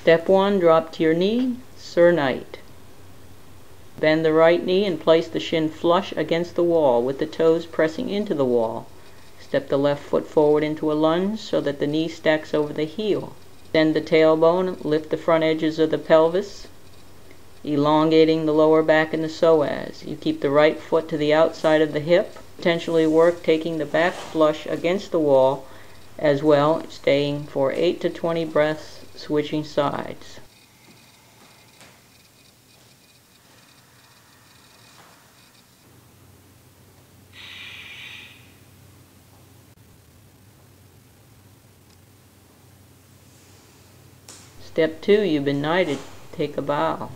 Step 1, drop to your knee, Sir Knight. Bend the right knee and place the shin flush against the wall with the toes pressing into the wall. Step the left foot forward into a lunge so that the knee stacks over the heel. Bend the tailbone, lift the front edges of the pelvis, elongating the lower back and the psoas. You keep the right foot to the outside of the hip. Potentially work taking the back flush against the wall as well, staying for 8 to 20 breaths, switching sides. Step 2, you've been knighted. Take a bow.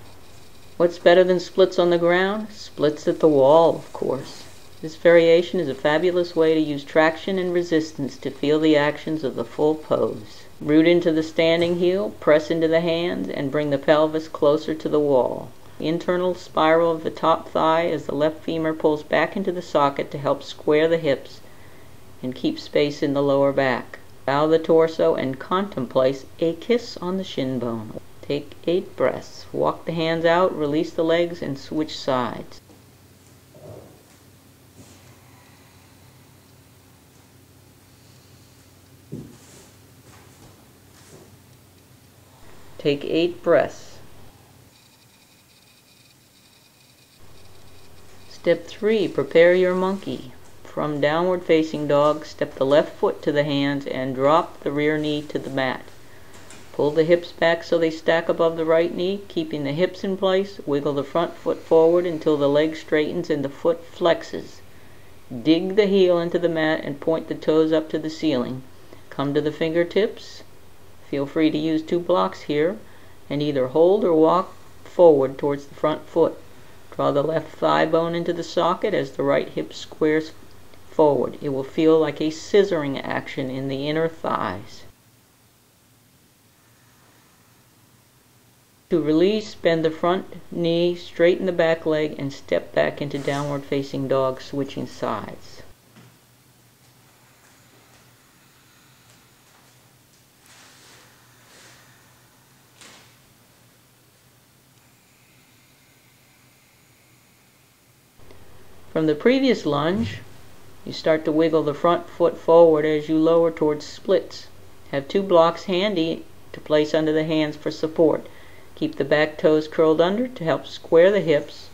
What's better than splits on the ground? Splits at the wall, of course. This variation is a fabulous way to use traction and resistance to feel the actions of the full pose. Root into the standing heel, press into the hands, and bring the pelvis closer to the wall. Internal spiral of the top thigh as the left femur pulls back into the socket to help square the hips and keep space in the lower back. Bow the torso and contemplate a kiss on the shin bone. Take 8 breaths. Walk the hands out, release the legs, and switch sides. Take 8 breaths. Step 3, prepare your monkey. From downward facing dog, step the left foot to the hands and drop the rear knee to the mat. Pull the hips back so they stack above the right knee, keeping the hips in place. Wiggle the front foot forward until the leg straightens and the foot flexes. Dig the heel into the mat and point the toes up to the ceiling. Come to the fingertips. Feel free to use 2 blocks here and either hold or walk forward towards the front foot. Draw the left thigh bone into the socket as the right hip squares forward. It will feel like a scissoring action in the inner thighs. To release, bend the front knee, straighten the back leg, and step back into downward facing dog, switching sides. From the previous lunge, you start to wiggle the front foot forward as you lower towards splits. Have 2 blocks handy to place under the hands for support. Keep the back toes curled under to help square the hips,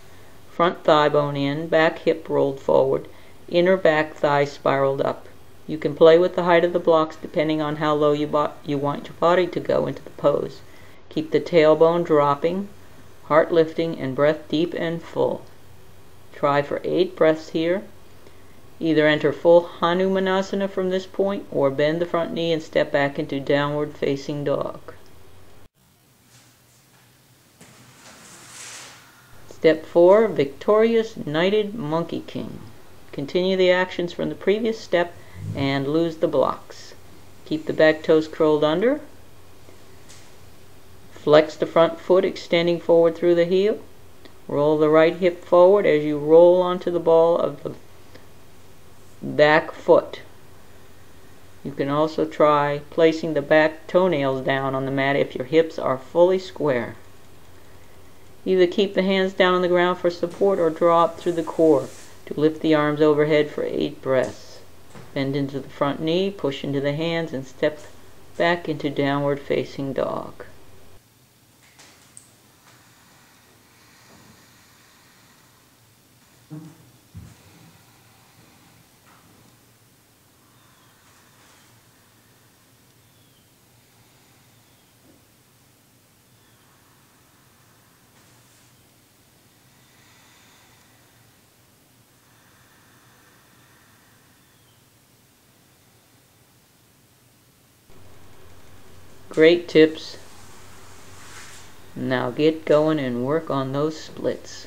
front thigh bone in, back hip rolled forward, inner back thigh spiraled up. You can play with the height of the blocks depending on how low you want your body to go into the pose. Keep the tailbone dropping, heart lifting, and breath deep and full. Try for 8 breaths here. Either enter full Hanumanasana from this point or bend the front knee and step back into downward facing dog. Step 4, victorious knighted monkey king. Continue the actions from the previous step and lose the blocks. Keep the back toes curled under. Flex the front foot extending forward through the heel. Roll the right hip forward as you roll onto the ball of the back foot. You can also try placing the back toenails down on the mat if your hips are fully square. Either keep the hands down on the ground for support or draw up through the core to lift the arms overhead for 8 breaths. Bend into the front knee, push into the hands, and step back into downward facing dog. Great tips. Now get going and work on those splits.